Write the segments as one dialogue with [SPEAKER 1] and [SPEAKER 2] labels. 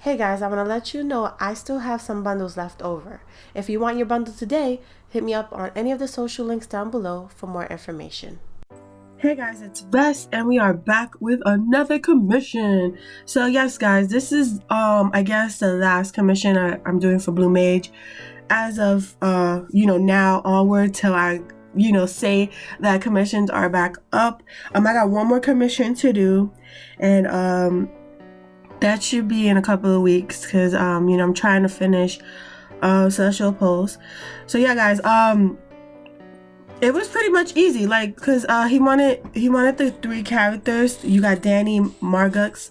[SPEAKER 1] Hey guys, I want to let you know I still have some bundles left over. If you want your bundle today, hit me up on any of the social links down below for more information. Hey guys, it's Bess and we are back with another commission. So yes guys, this is I guess the last commission I'm doing for Blue Mage as of now onward till I say that commissions are back up. I got one more commission to do, and that should be in a couple of weeks because I'm trying to finish Celestial Pulse. So yeah guys, it was pretty much easy, like, because he wanted the three characters. You got Danny, Margux,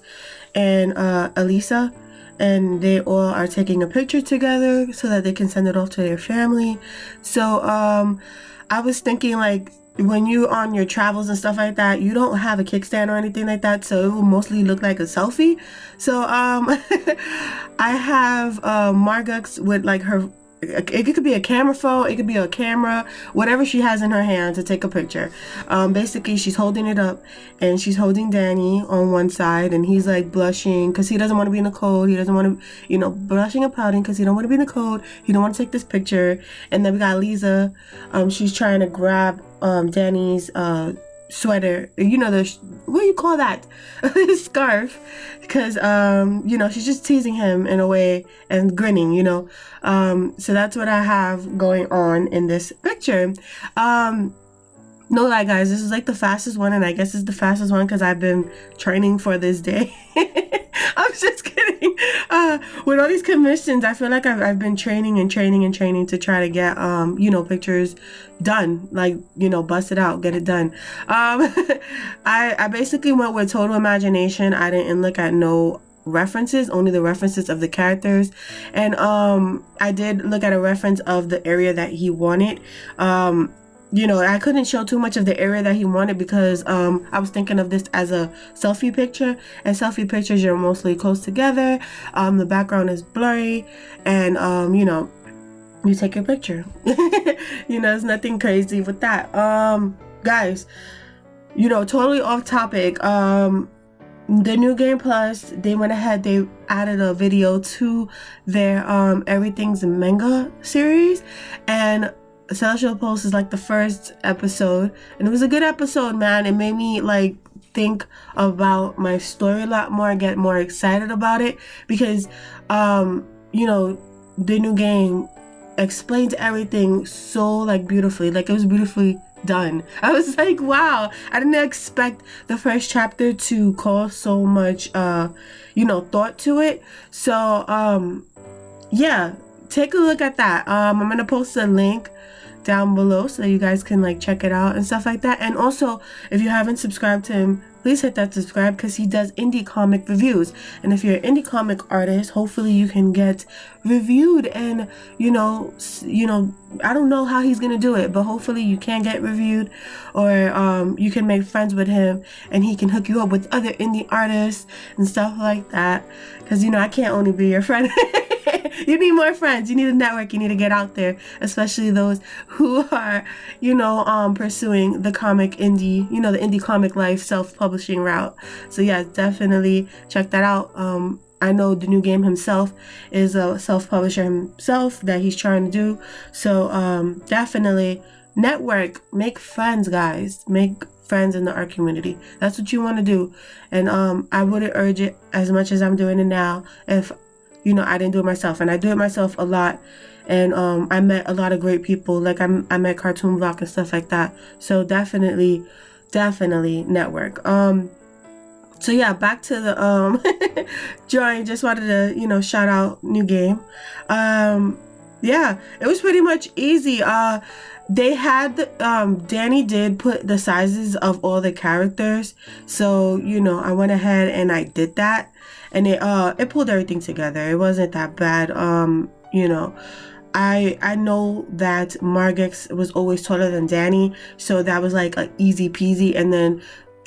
[SPEAKER 1] and Elisa, and they all are taking a picture together so that they can send it off to their family. So I was thinking, like, when you on your travels and stuff like that, you don't have a kickstand or anything like that, so it will mostly look like a selfie. So I have Margux with like her, it could be a camera phone, it could be a camera, whatever she has in her hand to take a picture. Basically she's holding it up and she's holding Danny on one side, and he's like blushing because he doesn't want to be in the cold. He doesn't want to, blushing and pouting because he don't want to be in the cold. He don't want to take this picture. And then we got Lisa. She's trying to grab Danny's sweater, what do you call that? Scarf, because she's just teasing him in a way and grinning, so that's what I have going on in this picture. No lie guys, this is like the fastest one, and I guess it's the fastest one because I've been training for this day. I'm just kidding. With all these commissions, I feel like I've been training to try to get pictures done, like, bust it out, get it done. I basically went with total imagination. I didn't look at no references, only the references of the characters, and I did look at a reference of the area that he wanted. I couldn't show too much of the area that he wanted because I was thinking of this as a selfie picture, and selfie pictures are mostly close together. The background is blurry, and you take your picture. There's nothing crazy with that. Guys, totally off topic. The New Game Plus, they went ahead, they added a video to their Everything's Manga series, and Celestial Pulse is like the first episode, and it was a good episode, man. It made me like think about my story a lot more, get more excited about it, because the new game explains everything so like beautifully, like it was beautifully done. I was like, wow, I didn't expect the first chapter to call so much thought to it. So yeah, take a look at that. I'm gonna post a link down below so you guys can like check it out and stuff like that. And also, if you haven't subscribed to him, please hit that subscribe, because he does indie comic reviews, and if you're an indie comic artist, hopefully you can get reviewed. And I don't know how he's gonna do it, but hopefully you can get reviewed, or you can make friends with him and he can hook you up with other indie artists and stuff like that, because I can't only be your friend. You need more friends, you need a network, you need to get out there, especially those who are pursuing the comic indie, the indie comic life, self-publishing route. So yeah, definitely check that out. I know the New Game himself is a self-publisher himself that he's trying to do, so definitely network, make friends guys, make friends in the art community. That's what you want to do. And I wouldn't urge it as much as I'm doing it now if I didn't do it myself. And I do it myself a lot, and I met a lot of great people, like I met Cartoon Block and stuff like that. So definitely network. So yeah, back to the drawing. Just wanted to shout out New Game. Yeah, it was pretty much easy. They had Danny did put the sizes of all the characters, so I went ahead and I did that, and it pulled everything together. It wasn't that bad. I know that Margux was always taller than Danny, so that was like a easy peasy. And then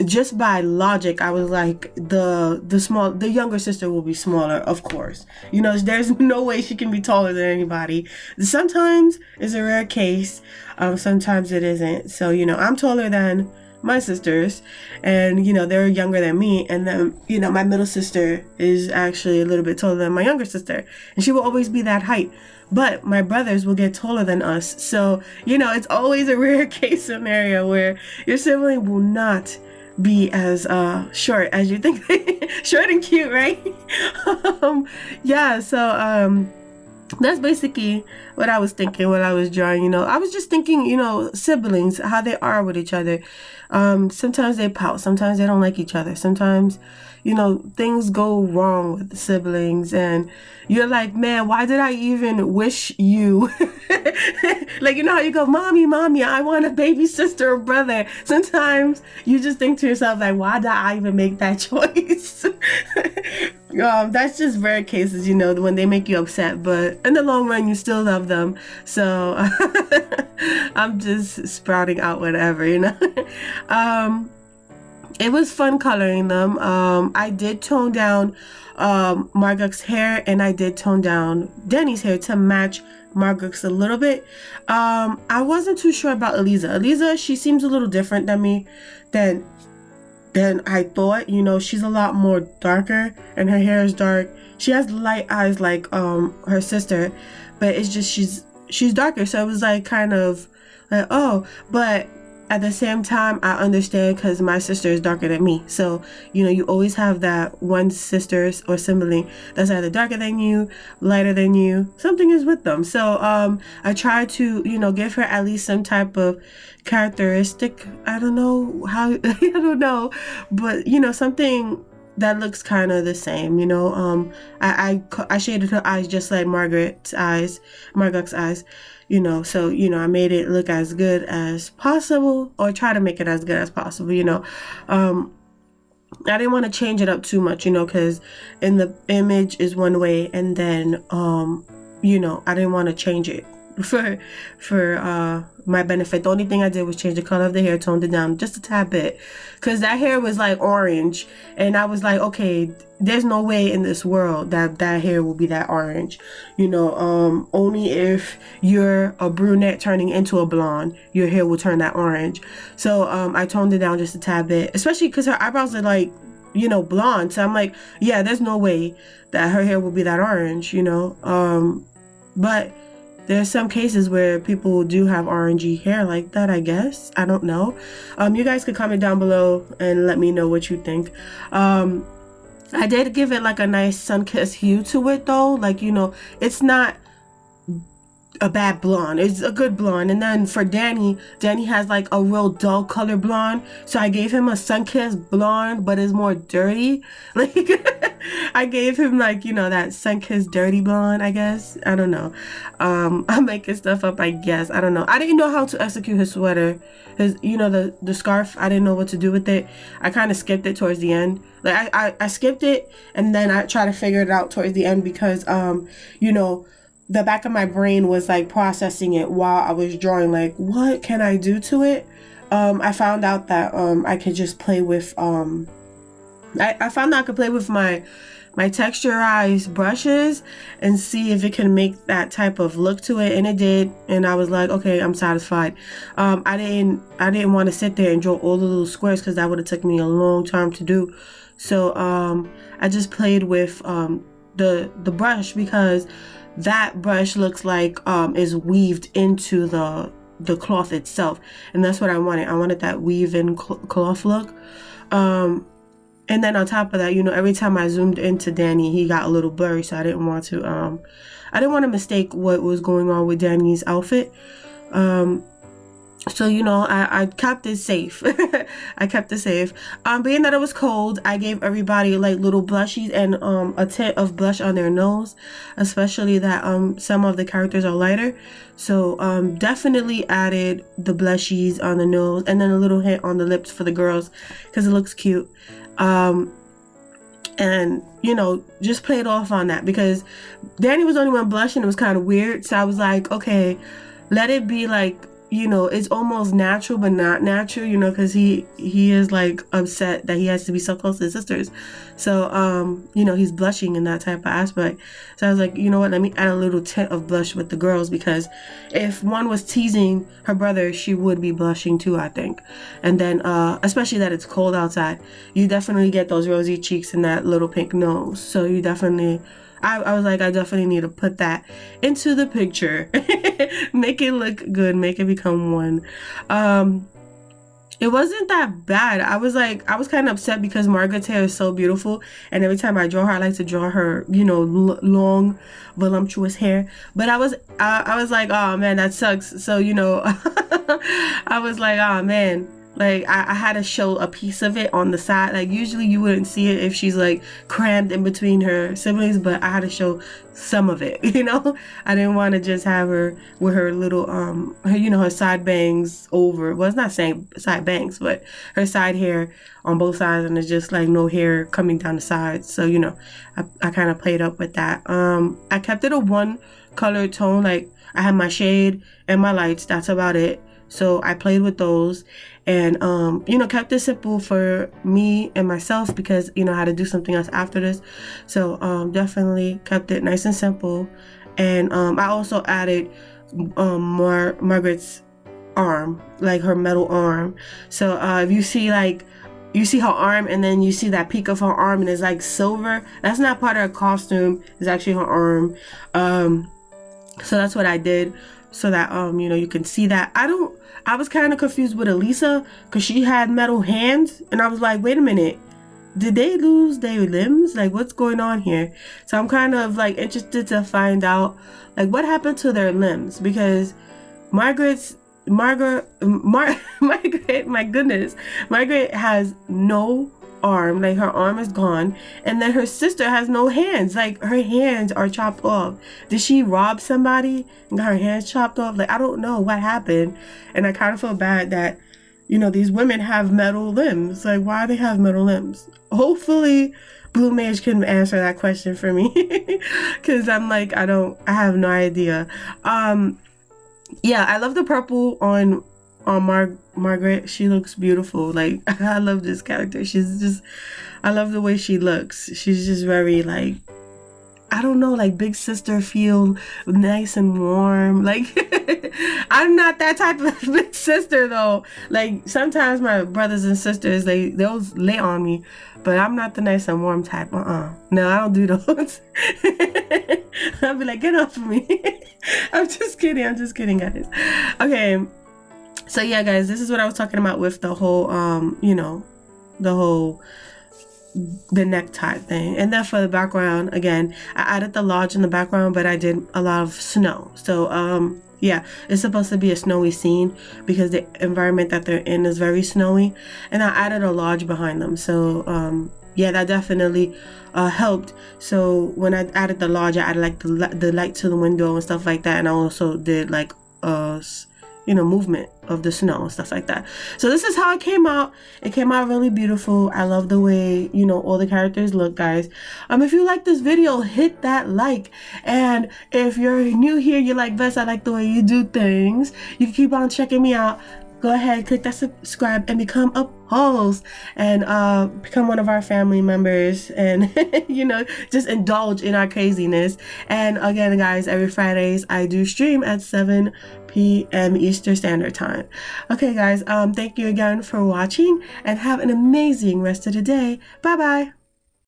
[SPEAKER 1] just by logic, I was like, the younger sister will be smaller, of course. There's no way she can be taller than anybody. Sometimes it's a rare case, sometimes it isn't. So I'm taller than my sisters, and they're younger than me. And then my middle sister is actually a little bit taller than my younger sister, and she will always be that height. But my brothers will get taller than us, so it's always a rare case scenario where your sibling will not be as short as you think. Short and cute, right? Yeah, so that's basically what I was thinking when I was drawing. I was just thinking, siblings, how they are with each other. Sometimes they pout, sometimes they don't like each other, sometimes things go wrong with the siblings, and you're like, man, why did I even wish you? Like, how you go, mommy, I want a baby sister or brother. Sometimes you just think to yourself, like, why did I even make that choice? That's just rare cases, when they make you upset, but in the long run, you still love them. So I'm just sprouting out whatever, It was fun coloring them. I did tone down Marguk's hair, and I did tone down Danny's hair to match Marguk's a little bit. I wasn't too sure about Eliza. Eliza, she seems a little different than me, than I thought. She's a lot more darker, and her hair is dark. She has light eyes like her sister, but it's just she's darker. So it was like kind of like, oh, but at the same time, I understand because my sister is darker than me. So, you always have that one sister or sibling that's either darker than you, lighter than you. Something is with them. So, I try to, give her at least some type of characteristic. I don't know how, I don't know, but, something that looks kind of the same, I shaded her eyes just like Marguk's eyes, so, I made it look as good as possible, or try to make it as good as possible, I didn't want to change it up too much, because in the image is one way, and then, I didn't want to change it for my benefit. The only thing I did was change the color of the hair, toned it down just a tad bit, because that hair was like orange, and I was like, okay, there's no way in this world that hair will be that orange, only if you're a brunette turning into a blonde, your hair will turn that orange. So I toned it down just a tad bit, especially because her eyebrows are like blonde, so I'm like, yeah, there's no way that her hair will be that orange, but there's some cases where people do have orangey hair like that, I guess. I don't know. You guys could comment down below and let me know what you think. I did give it like a nice sun-kissed hue to it though. Like, it's not a bad blonde, it's a good blonde. And then for Danny has like a real dull color blonde, so I gave him a sun-kissed blonde, but it's more dirty. Like I gave him like that sun-kissed dirty blonde, I guess. I don't know. I'm making stuff up, I guess. I don't know. I didn't know how to execute his sweater, his the scarf. I didn't know what to do with it. I kind of skipped it towards the end. Like I skipped it, and then I tried to figure it out towards the end, because the back of my brain was like processing it while I was drawing, like, what can I do to it? I found out that I could just play with I found out I could play with my texturized brushes and see if it can make that type of look to it, and it did. And I was like, okay, I'm satisfied. I didn't want to sit there and draw all the little squares, because that would have took me a long time to do. So I just played with the brush, because that brush looks like is weaved into the cloth itself, and that's what I wanted. I wanted that weave-in cloth look. And then on top of that, every time I zoomed into Danny, he got a little blurry, so I didn't want to mistake what was going on with Danny's outfit. So, I kept it safe. I kept it safe. Being that it was cold, I gave everybody like little blushies and a tint of blush on their nose, especially that some of the characters are lighter. So definitely added the blushies on the nose, and then a little hint on the lips for the girls, because it looks cute. And just played off on that, because Danny was the only one blushing. It was kind of weird, so I was like, okay, let it be like you know, it's almost natural but not natural, you know, because he is like upset that he has to be so close to his sisters. So you know, he's blushing in that type of aspect. So I was like, you know what, let me add a little tint of blush with the girls, because if one was teasing her brother, she would be blushing too, I think. And then especially that it's cold outside, you definitely get those rosy cheeks and that little pink nose. So you definitely, I was like, I definitely need to put that into the picture. Make it look good, make it become one. It wasn't that bad. I was kind of upset because Margaret's hair is so beautiful, and every time I draw her, I like to draw her, you know, long, voluptuous hair. But I was like, oh man, that sucks. So, you know, I was like, oh man. Like, I had to show a piece of it on the side. Like, usually you wouldn't see it if she's, like, crammed in between her siblings, but I had to show some of it, you know? I didn't want to just have her with her little, her, you know, her side bangs over. Well, it's not saying side bangs, but her side hair on both sides, and it's just, like, no hair coming down the sides. So, you know, I kind of played up with that. I kept it a one color tone. Like, I had my shade and my lights. That's about it. So I played with those, and you know, kept it simple for me and myself, because, you know, I had to do something else after this. So definitely kept it nice and simple. And I also added Margaret's arm, like her metal arm. So if you see, like, you see her arm, and then you see that peak of her arm, and it's like silver. That's not part of her costume. It's actually her arm. So that's what I did, so that you know, you can see that. I was kind of confused with Elisa, because she had metal hands, and I was like, wait a minute, did they lose their limbs? Like, what's going on here? So I'm kind of like interested to find out, like, what happened to their limbs, because Margaret, my goodness, Margaret has no arm. Like, her arm is gone, and then her sister has no hands. Like, her hands are chopped off. Did she rob somebody and got her hands chopped off? Like, I don't know what happened, and I kind of feel bad that, you know, these women have metal limbs. Like, why do they have metal limbs? Hopefully Blue Mage can answer that question for me, because I'm like, I have no idea. Yeah, I love the purple on Margaret. She looks beautiful. Like, I love this character. I love the way she looks. She's just very, like, I don't know, like, big sister feel, nice and warm. Like, I'm not that type of big sister, though. Like, sometimes my brothers and sisters, they'll lay on me, but I'm not the nice and warm type. No, I don't do those. I'll be like, get off of me. I'm just kidding, guys. Okay. So yeah, guys, this is what I was talking about with the whole, you know, the necktie thing. And then for the background, again, I added the lodge in the background, but I did a lot of snow. So yeah, it's supposed to be a snowy scene because the environment that they're in is very snowy, and I added a lodge behind them. So yeah, that definitely helped. So when I added the lodge, I added like the light to the window and stuff like that, and I also did like you know, movement of the snow and stuff like that. So this is how it came out. It came out really beautiful. I love the way, you know, all the characters look, guys. If you like this video, hit that like. And if you're new here, you're like, Bess, I like the way you do things, you can keep on checking me out. Go ahead, click that subscribe and become a host, and become one of our family members, and you know, just indulge in our craziness. And again, guys, every Fridays I do stream at 7 p.m. Eastern Standard Time. Okay, guys, thank you again for watching, and have an amazing rest of the day. Bye bye.